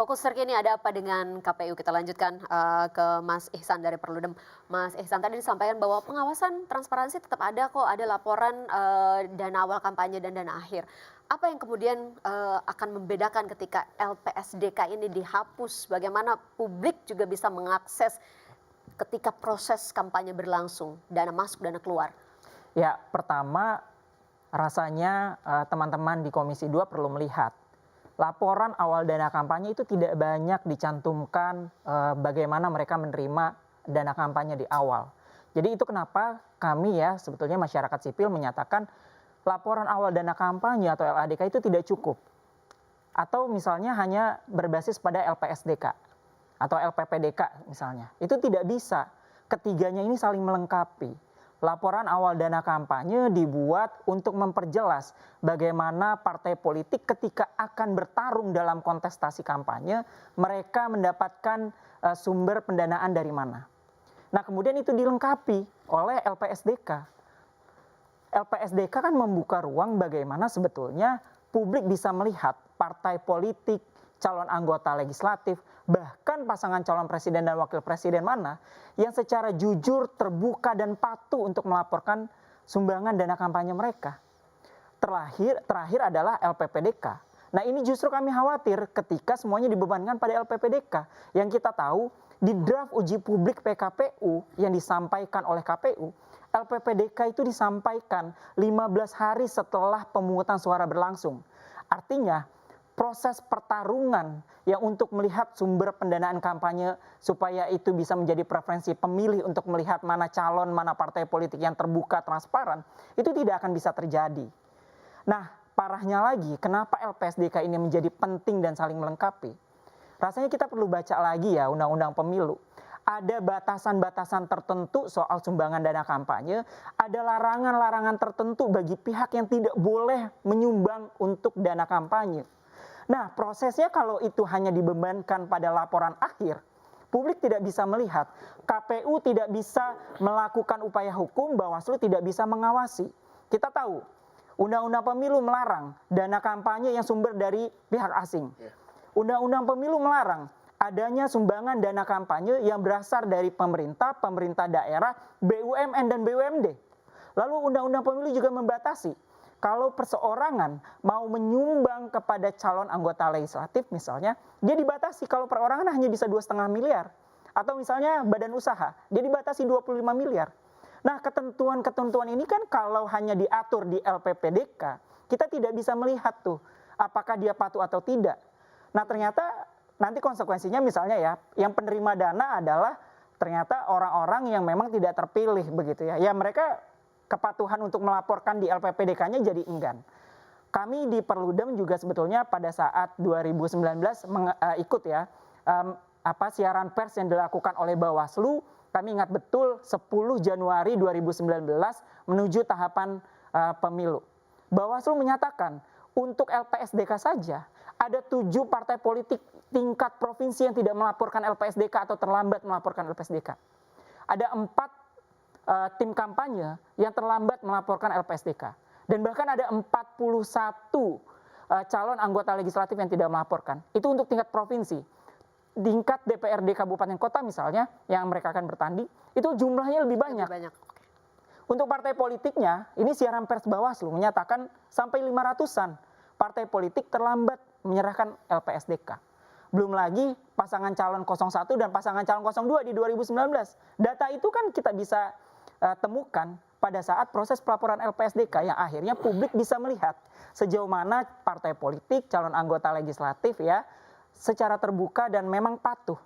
Fokus terkini ada apa dengan KPU? Kita lanjutkan ke Mas Ihsan dari Perludem. Mas Ihsan, tadi disampaikan bahwa pengawasan transparansi tetap ada kok, ada laporan dana awal kampanye dan dana akhir. Apa yang kemudian akan membedakan ketika LPSDK ini dihapus? Bagaimana publik juga bisa mengakses ketika proses kampanye berlangsung, dana masuk, dana keluar? Ya, pertama rasanya teman-teman di Komisi 2 perlu melihat laporan awal dana kampanye itu tidak banyak dicantumkan bagaimana mereka menerima dana kampanye di awal. Jadi itu kenapa kami ya sebetulnya masyarakat sipil menyatakan laporan awal dana kampanye atau LADK itu tidak cukup. Atau misalnya hanya berbasis pada LPSDK atau LPPDK misalnya. Itu tidak bisa. Ketiganya ini saling melengkapi. Laporan awal dana kampanye dibuat untuk memperjelas bagaimana partai politik ketika akan bertarung dalam kontestasi kampanye, mereka mendapatkan sumber pendanaan dari mana. Nah, kemudian itu dilengkapi oleh LPSDK. LPSDK kan membuka ruang bagaimana sebetulnya publik bisa melihat partai politik, calon anggota legislatif, bahkan pasangan calon presiden dan wakil presiden mana yang secara jujur, terbuka, dan patuh untuk melaporkan sumbangan dana kampanye mereka. Terakhir adalah LPPDK. Nah, ini justru kami khawatir ketika semuanya dibebankan pada LPPDK. Yang kita tahu di draft uji publik PKPU yang disampaikan oleh KPU, LPPDK itu disampaikan 15 hari setelah pemungutan suara berlangsung. Artinya proses pertarungan yang untuk melihat sumber pendanaan kampanye supaya itu bisa menjadi preferensi pemilih untuk melihat mana calon, mana partai politik yang terbuka, transparan, itu tidak akan bisa terjadi. Nah, parahnya lagi, kenapa LPSDK ini menjadi penting dan saling melengkapi? Rasanya kita perlu baca lagi ya Undang-Undang Pemilu. Ada batasan-batasan tertentu soal sumbangan dana kampanye, ada larangan-larangan tertentu bagi pihak yang tidak boleh menyumbang untuk dana kampanye. Nah, prosesnya kalau itu hanya dibebankan pada laporan akhir, publik tidak bisa melihat, KPU tidak bisa melakukan upaya hukum, Bawaslu tidak bisa mengawasi. Kita tahu, Undang-Undang Pemilu melarang dana kampanye yang sumber dari pihak asing. Undang-Undang Pemilu melarang adanya sumbangan dana kampanye yang berasal dari pemerintah, pemerintah daerah, BUMN dan BUMD. Lalu Undang-Undang Pemilu juga membatasi kalau perseorangan mau menyumbang kepada calon anggota legislatif misalnya, dia dibatasi kalau perorangan hanya bisa 2,5 miliar. Atau misalnya badan usaha, dia dibatasi 25 miliar. Nah, ketentuan-ketentuan ini kan kalau hanya diatur di LPPDK, kita tidak bisa melihat tuh apakah dia patuh atau tidak. Nah, ternyata nanti konsekuensinya misalnya ya, yang penerima dana adalah ternyata orang-orang yang memang tidak terpilih begitu ya. Ya mereka kepatuhan untuk melaporkan di LPPDK-nya jadi enggan. Kami di Perludem juga sebetulnya pada saat 2019 ikut ya siaran pers yang dilakukan oleh Bawaslu. Kami ingat betul 10 Januari 2019 menuju tahapan pemilu. Bawaslu menyatakan untuk LPSDK saja ada 7 partai politik tingkat provinsi yang tidak melaporkan LPSDK atau terlambat melaporkan LPSDK. Ada 4 tim kampanye yang terlambat melaporkan LPSDK. Dan bahkan ada 41 calon anggota legislatif yang tidak melaporkan. Itu untuk tingkat provinsi. Tingkat DPRD Kabupaten Kota misalnya, yang mereka akan bertanding, itu jumlahnya lebih banyak. Untuk partai politiknya, ini siaran pers Bawaslu menyatakan sampai 500-an partai politik terlambat menyerahkan LPSDK. Belum lagi pasangan calon 01 dan pasangan calon 02 di 2019. Data itu kan kita bisa temukan pada saat proses pelaporan LPSDK yang akhirnya publik bisa melihat sejauh mana partai politik, calon anggota legislatif ya secara terbuka dan memang patuh.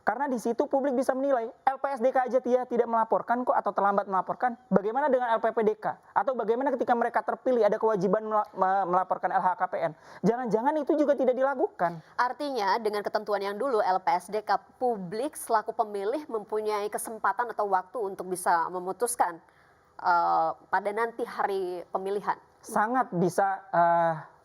Karena di situ publik bisa menilai LPSDK aja dia tidak melaporkan kok atau terlambat melaporkan. Bagaimana dengan LPPDK? Atau bagaimana ketika mereka terpilih ada kewajiban melaporkan LHKPN? Jangan-jangan itu juga tidak dilakukan. Artinya dengan ketentuan yang dulu LPSDK, publik selaku pemilih mempunyai kesempatan atau waktu untuk bisa memutuskan pada nanti hari pemilihan. Sangat bisa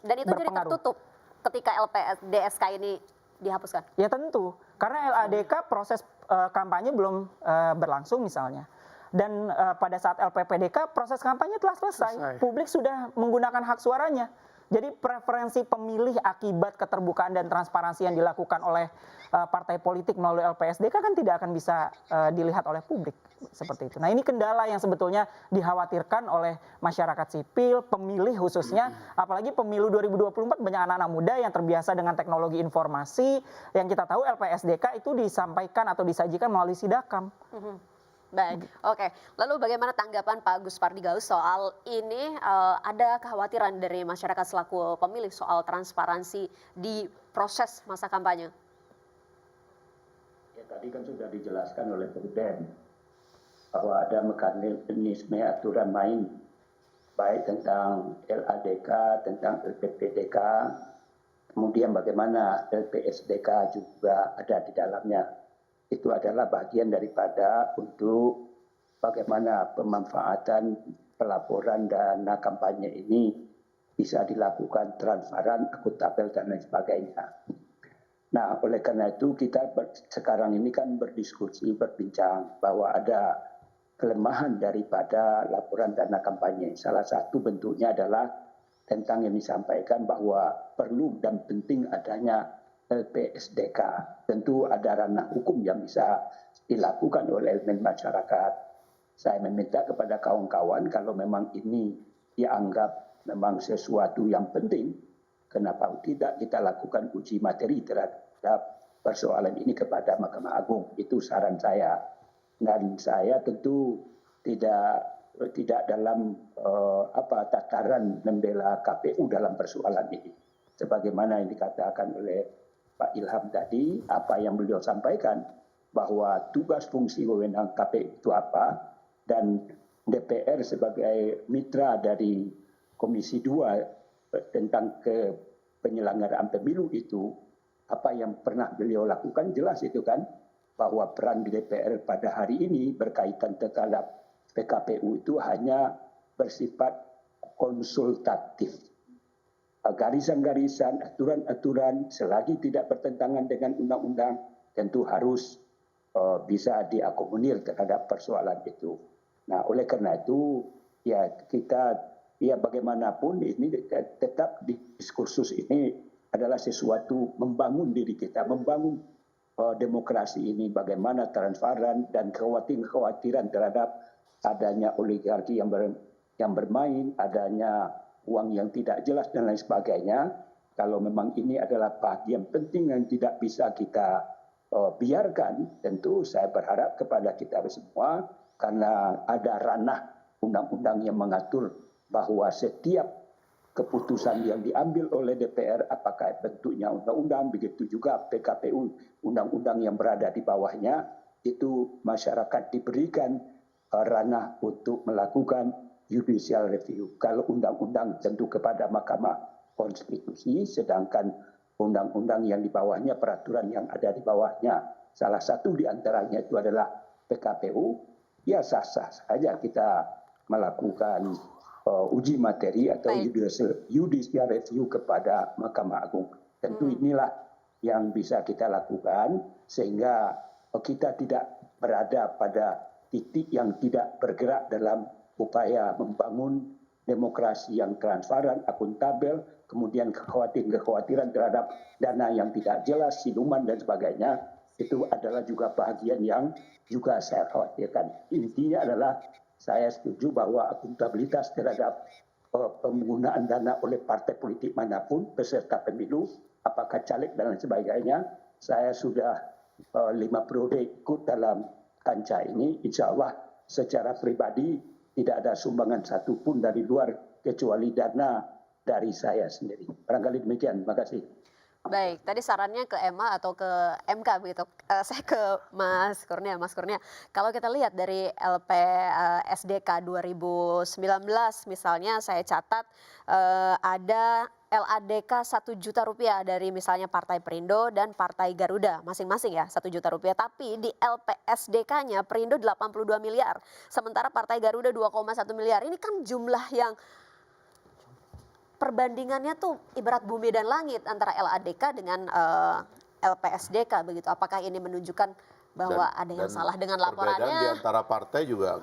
dan itu jadi tertutup ketika LPSDK ini dihapuskan? Ya tentu, karena LADK proses kampanye belum berlangsung misalnya. Dan pada saat LPPDK proses kampanye telah selesai. Publik sudah menggunakan hak suaranya. Jadi preferensi pemilih akibat keterbukaan dan transparansi yang dilakukan oleh partai politik melalui LPSDK kan tidak akan bisa dilihat oleh publik seperti itu. Nah, ini kendala yang sebetulnya dikhawatirkan oleh masyarakat sipil, pemilih khususnya, apalagi pemilu 2024 banyak anak-anak muda yang terbiasa dengan teknologi informasi, yang kita tahu LPSDK itu disampaikan atau disajikan melalui Sidakam. Baik, oke. Lalu bagaimana tanggapan Pak Gus Pardigaus soal ini? Ada kekhawatiran dari masyarakat selaku pemilih soal transparansi di proses masa kampanye? Ya, tadi kan sudah dijelaskan oleh Presiden bahwa ada mekanisme aturan main, baik tentang LADK, tentang LPPDK, kemudian bagaimana LPSDK juga ada di dalamnya. Itu adalah bagian daripada untuk bagaimana pemanfaatan pelaporan dana kampanye ini bisa dilakukan transparan, akuntabel, dan lain sebagainya. Nah, oleh karena itu kita sekarang ini kan berdiskusi, berbincang bahwa ada kelemahan daripada laporan dana kampanye. Salah satu bentuknya adalah tentang yang disampaikan bahwa perlu dan penting adanya LPSDK. Tentu ada ranah hukum yang bisa dilakukan oleh elemen masyarakat. Saya meminta kepada kawan-kawan kalau memang ini dianggap memang sesuatu yang penting, kenapa tidak kita lakukan uji materi terhadap persoalan ini kepada Mahkamah Agung. Itu saran saya. Dan saya tentu tidak dalam tataran membela KPU dalam persoalan ini. Sebagaimana yang dikatakan oleh Pak Ilham tadi, apa yang beliau sampaikan, bahwa tugas fungsi wewenang KPU itu apa, dan DPR sebagai mitra dari Komisi 2 tentang penyelenggaraan pemilu itu, apa yang pernah beliau lakukan jelas itu kan, bahwa peran di DPR pada hari ini berkaitan terhadap PKPU itu hanya bersifat konsultatif. Garisan-garisan, aturan-aturan selagi tidak bertentangan dengan undang-undang tentu harus bisa diakomodir terhadap persoalan itu. Nah, oleh karena itu ya kita bagaimanapun ini tetap diskursus ini adalah sesuatu membangun diri kita, membangun demokrasi ini, bagaimana transparan dan kekhawatiran terhadap adanya oligarki yang bermain, adanya uang yang tidak jelas dan lain sebagainya. Kalau memang ini adalah bagian penting yang tidak bisa kita biarkan, tentu saya berharap kepada kita semua, karena ada ranah undang-undang yang mengatur bahwa setiap keputusan yang diambil oleh DPR, apakah bentuknya undang-undang, begitu juga PKPU, undang-undang yang berada di bawahnya, itu masyarakat diberikan ranah untuk melakukan judicial review. Kalau undang-undang tentu kepada Mahkamah Konstitusi, sedangkan undang-undang yang di bawahnya, peraturan yang ada di bawahnya, salah satu di antaranya itu adalah PKPU, ya sah-sah saja kita melakukan uji materi atau judicial review kepada Mahkamah Agung. Tentu inilah yang bisa kita lakukan sehingga kita tidak berada pada titik yang tidak bergerak dalam upaya membangun demokrasi yang transparan, akuntabel, kemudian kekhawatiran terhadap dana yang tidak jelas, siluman dan sebagainya, itu adalah juga bagian yang juga saya khawatirkan. Intinya adalah saya setuju bahwa akuntabilitas terhadap penggunaan dana oleh partai politik manapun peserta pemilu, apakah caleg dan lain sebagainya, saya sudah 5 periode ikut dalam kancah ini, insya Allah secara pribadi tidak ada sumbangan satupun dari luar kecuali dana dari saya sendiri. Barangkali demikian. Terima kasih. Baik, tadi sarannya ke MA atau ke MK begitu. Saya ke Mas Kurnia. Mas Kurnia, kalau kita lihat dari LPSDK 2019 misalnya saya catat ada LADK 1 juta rupiah dari misalnya Partai Perindo dan Partai Garuda masing-masing ya 1 juta rupiah. Tapi di LPSDK-nya Perindo 82 miliar, sementara Partai Garuda 2,1 miliar. Ini kan jumlah yang perbandingannya tuh ibarat bumi dan langit antara LADK dengan LPSDK begitu. Apakah ini menunjukkan bahwa ada yang salah dengan laporannya? Perbedaan di antara partai juga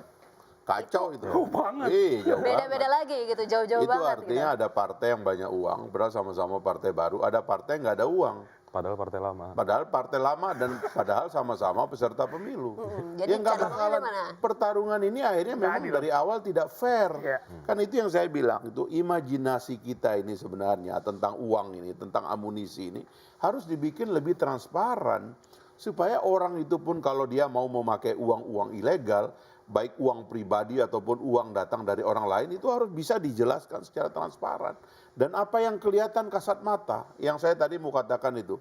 Kacau itu. banget. Jauh Beda-beda banget. lagi gitu, jauh-jauh Itu banget artinya gitu. ada partai yang banyak uang, padahal sama-sama partai baru. Ada partai yang nggak ada uang, Padahal partai lama. padahal partai lama dan padahal sama-sama peserta pemilu. Jadi Ya nggak cari uangnya bakalan. dari mana? Pertarungan ini akhirnya memang adil. dari awal tidak fair. Iya. Kan itu yang saya bilang, itu imajinasi kita ini sebenarnya tentang uang ini, tentang amunisi ini harus dibikin lebih transparan supaya orang itu pun kalau dia mau memakai uang-uang ilegal, baik uang pribadi ataupun uang datang dari orang lain, itu harus bisa dijelaskan secara transparan. Dan apa yang kelihatan kasat mata, yang saya tadi mau katakan itu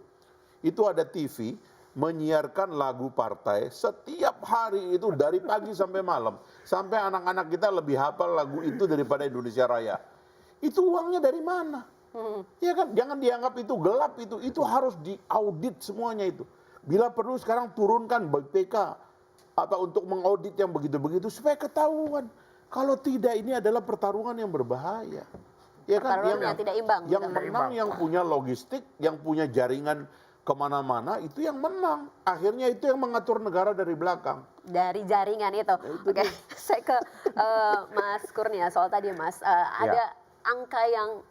ada TV menyiarkan lagu partai setiap hari itu dari pagi sampai malam. Sampai anak-anak kita lebih hafal lagu itu daripada Indonesia Raya. Itu uangnya dari mana? Ya kan, jangan dianggap itu gelap itu harus diaudit semuanya itu. Bila perlu sekarang turunkan BPK untuk mengaudit yang begitu-begitu supaya ketahuan. Kalau tidak ini adalah pertarungan yang berbahaya. Ya kan, Pertarungan yang tidak imbang. yang gitu. menang yang punya logistik, yang punya jaringan kemana-mana itu yang menang. Akhirnya itu yang mengatur negara dari belakang. Dari jaringan itu. Oke, saya ke Mas Kurnia soal tadi Mas. Ada angka yang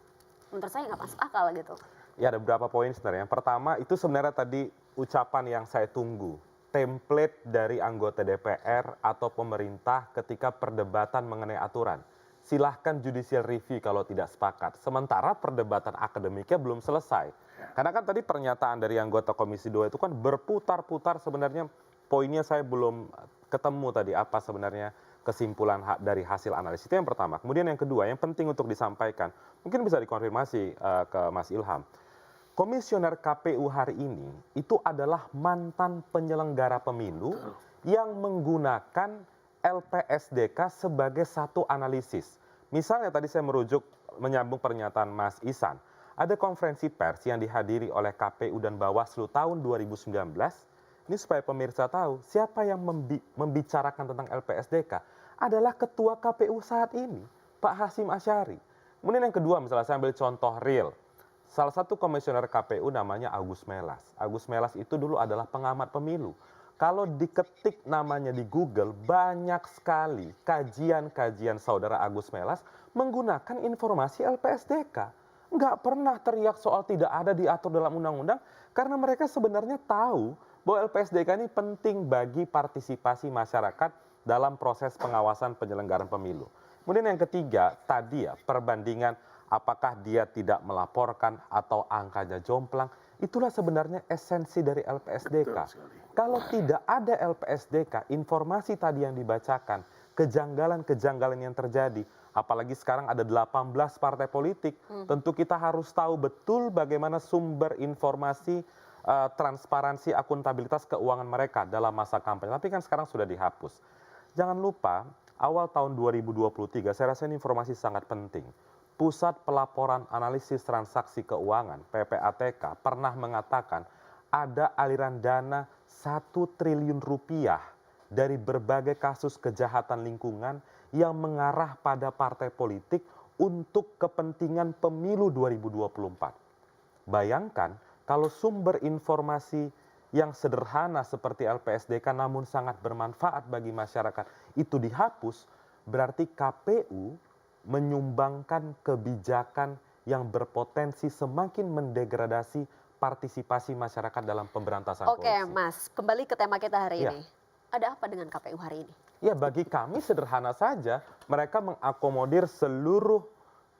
menurut saya nggak masuk akal gitu. Ya ada beberapa poin sebenarnya. Yang pertama itu sebenarnya tadi ucapan yang saya tunggu. Template dari anggota DPR atau pemerintah ketika perdebatan mengenai aturan. Silahkan judicial review kalau tidak sepakat. Sementara perdebatan akademiknya belum selesai. Karena kan tadi pernyataan dari anggota Komisi 2 itu kan berputar-putar sebenarnya poinnya saya belum ketemu tadi apa sebenarnya kesimpulan dari hasil analisis. Itu yang pertama. Kemudian yang kedua yang penting untuk disampaikan. Mungkin bisa dikonfirmasi ke Mas Ilham. Komisioner KPU hari ini itu adalah mantan penyelenggara pemilu yang menggunakan LPSDK sebagai satu analisis. Misalnya tadi saya menyambung pernyataan Mas Ihsan. Ada konferensi pers yang dihadiri oleh KPU dan Bawaslu tahun 2019. Ini supaya pemirsa tahu siapa yang membicarakan tentang LPSDK adalah ketua KPU saat ini, Pak Hasyim Asyari. Kemudian yang kedua misalnya saya ambil contoh real. Salah satu komisioner KPU namanya Agus Melas. Agus Melas itu dulu adalah pengamat pemilu. Kalau diketik namanya di Google, banyak sekali kajian-kajian saudara Agus Melas menggunakan informasi LPSDK. Nggak pernah teriak soal tidak ada diatur dalam undang-undang, karena mereka sebenarnya tahu bahwa LPSDK ini penting bagi partisipasi masyarakat dalam proses pengawasan penyelenggaraan pemilu. Kemudian yang ketiga, tadi ya perbandingan apakah dia tidak melaporkan atau angkanya jomplang, itulah sebenarnya esensi dari LPSDK. Kalau tidak ada LPSDK, informasi tadi yang dibacakan, kejanggalan-kejanggalan yang terjadi, apalagi sekarang ada 18 partai politik, tentu kita harus tahu betul bagaimana sumber informasi, transparansi, akuntabilitas keuangan mereka dalam masa kampanye. Tapi kan sekarang sudah dihapus. Jangan lupa, awal tahun 2023, saya rasa ini informasi sangat penting. Pusat Pelaporan Analisis Transaksi Keuangan, PPATK, pernah mengatakan ada aliran dana 1 triliun rupiah dari berbagai kasus kejahatan lingkungan yang mengarah pada partai politik untuk kepentingan pemilu 2024. Bayangkan kalau sumber informasi yang sederhana seperti LPSDK namun sangat bermanfaat bagi masyarakat itu dihapus, berarti KPU menyumbangkan kebijakan yang berpotensi semakin mendegradasi partisipasi masyarakat dalam pemberantasan korupsi. Oke Mas, kembali ke tema kita hari Ya. ini. Ada apa dengan KPU hari ini? Ya bagi kami sederhana saja, mereka mengakomodir seluruh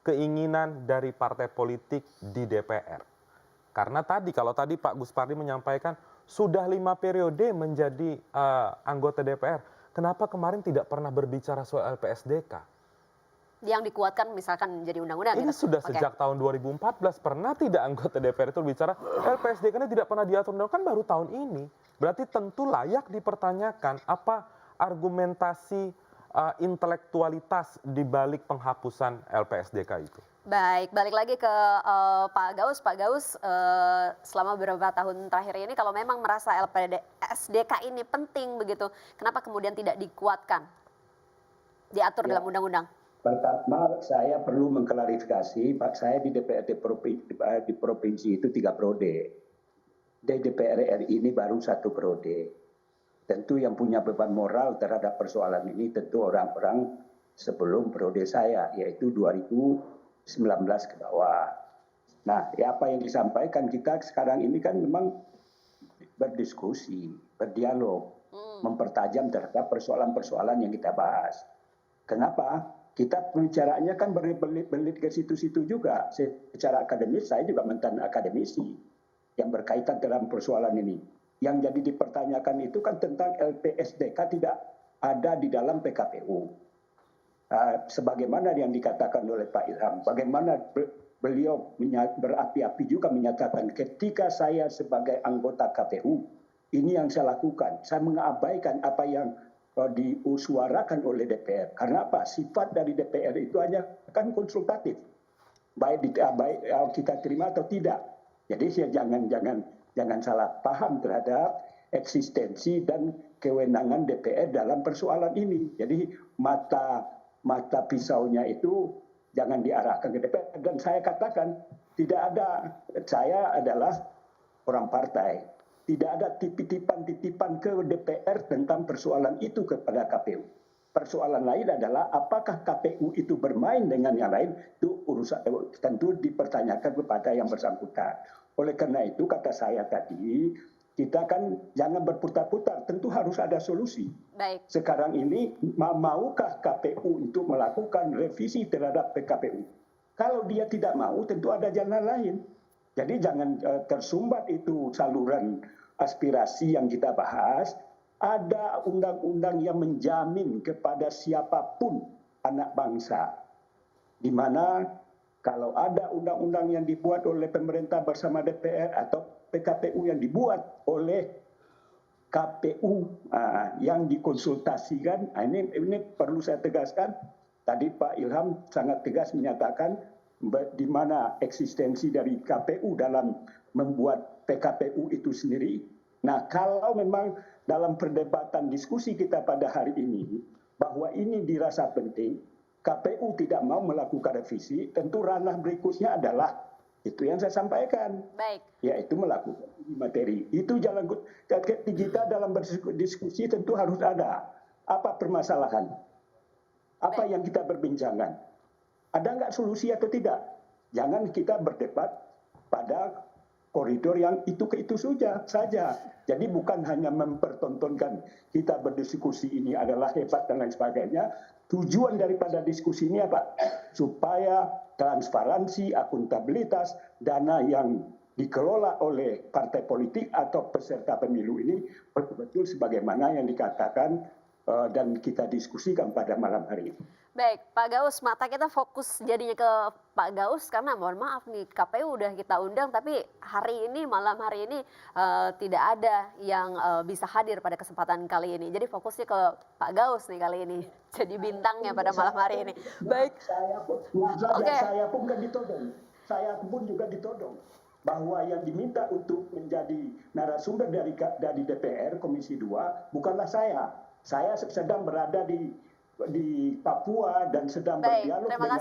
keinginan dari partai politik di DPR. Karena kalau tadi Pak Gus Pardi menyampaikan sudah 5 periode menjadi anggota DPR, kenapa kemarin tidak pernah berbicara soal LPSDK? Yang dikuatkan misalkan menjadi undang-undang Ini gitu. sudah Oke. sejak tahun 2014, pernah tidak anggota DPR itu bicara LPSDK ini tidak pernah diatur undang, kan baru tahun ini. Berarti tentu layak dipertanyakan apa argumentasi intelektualitas di balik penghapusan LPSDK itu. Baik, balik lagi ke Pak Gaus. Pak Gaus, selama beberapa tahun terakhir ini kalau memang merasa LPSDK ini penting begitu, kenapa kemudian tidak dikuatkan, diatur dalam undang-undang? Pertama, saya perlu mengklarifikasi, Pak, saya di DPRD di provinsi itu 3 periode. Di DPR RI ini baru 1 periode. tentu yang punya beban moral terhadap persoalan ini tentu orang-orang sebelum periode saya, yaitu 2019 ke bawah. Nah, ya apa yang disampaikan kita sekarang ini kan memang berdiskusi, berdialog, mempertajam terhadap persoalan-persoalan yang kita bahas. Kenapa? Kita pembicaraannya kan berbelit ke situ-situ juga. Secara akademis, saya juga mantan akademisi yang berkaitan dalam persoalan ini. Yang jadi dipertanyakan itu kan tentang LPSDK tidak ada di dalam PKPU. Sebagaimana yang dikatakan oleh Pak Ilham, bagaimana beliau berapi-api juga menyatakan ketika saya sebagai anggota KPU, ini yang saya lakukan. Saya mengabaikan apa yang diusuarakan oleh DPR. Karena apa? Sifat dari DPR itu hanya kan konsultatif. Baik kita terima atau tidak. Jadi jangan salah paham terhadap eksistensi dan kewenangan DPR dalam persoalan ini. Jadi mata pisaunya itu jangan diarahkan ke DPR. Dan saya katakan saya adalah orang partai. Tidak ada titipan-titipan ke DPR tentang persoalan itu kepada KPU. Persoalan lain adalah apakah KPU itu bermain dengan yang lain, itu urusan tentu dipertanyakan kepada yang bersangkutan. Oleh karena itu kata saya tadi, kita kan jangan berputar-putar, tentu harus ada solusi. Baik. Sekarang ini maukah KPU untuk melakukan revisi terhadap PKPU? Kalau dia tidak mau, tentu ada jalan lain. Jadi jangan tersumbat itu saluran aspirasi yang kita bahas. Ada undang-undang yang menjamin kepada siapapun anak bangsa. Di mana kalau ada undang-undang yang dibuat oleh pemerintah bersama DPR atau PKPU yang dibuat oleh KPU yang dikonsultasikan, ini perlu saya tegaskan. Tadi Pak Ilham sangat tegas menyatakan di mana eksistensi dari KPU dalam membuat PKPU itu sendiri. Nah, kalau memang dalam perdebatan diskusi kita pada hari ini, bahwa ini dirasa penting, KPU tidak mau melakukan revisi, tentu ranah berikutnya adalah, itu yang saya sampaikan. Baik. Yaitu melakukan materi. Itu jalan kita dalam berdiskusi tentu harus ada. Apa permasalahan? Apa yang kita berbincangkan? Ada nggak solusi atau tidak? Jangan kita berdebat pada koridor yang itu ke itu saja. Jadi bukan hanya mempertontonkan kita berdiskusi ini adalah hebat dan lain sebagainya. Tujuan daripada diskusi ini apa? Supaya transparansi, akuntabilitas, dana yang dikelola oleh partai politik atau peserta pemilu ini betul-betul sebagaimana yang dikatakan dan kita diskusikan pada malam hari ini. Baik, Pak Gaus, mata kita fokus jadinya ke Pak Gaus karena mohon maaf nih, KPU udah kita undang tapi malam hari ini tidak ada yang bisa hadir pada kesempatan kali ini. Jadi fokusnya ke Pak Gaus nih kali ini, jadi bintangnya pada malam hari ini. Baik. Saya pun kan ditodong. Saya pun juga ditodong bahwa yang diminta untuk menjadi narasumber dari DPR Komisi 2 bukanlah saya. Saya sedang berada di Papua dan sedang berdialog dengan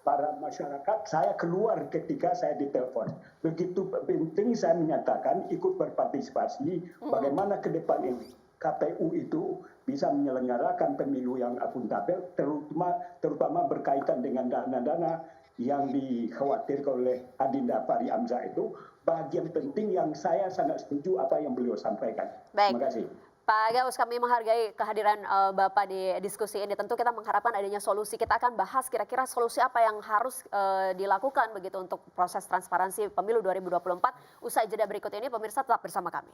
para masyarakat. Saya keluar ketika saya ditelepon. Begitu penting saya menyatakan ikut berpartisipasi bagaimana ke depan ini KPU itu bisa menyelenggarakan pemilu yang akuntabel, terutama berkaitan dengan dana-dana yang dikhawatirkan oleh Adinda Fahri Hamzah itu bagian penting yang saya sangat setuju apa yang beliau sampaikan. Baik. Terima kasih. Pak Gaus, kami menghargai kehadiran Bapak di diskusi ini. Tentu kita mengharapkan adanya solusi. Kita akan bahas kira-kira solusi apa yang harus dilakukan begitu untuk proses transparansi pemilu 2024. Usai jeda berikut ini, pemirsa tetap bersama kami.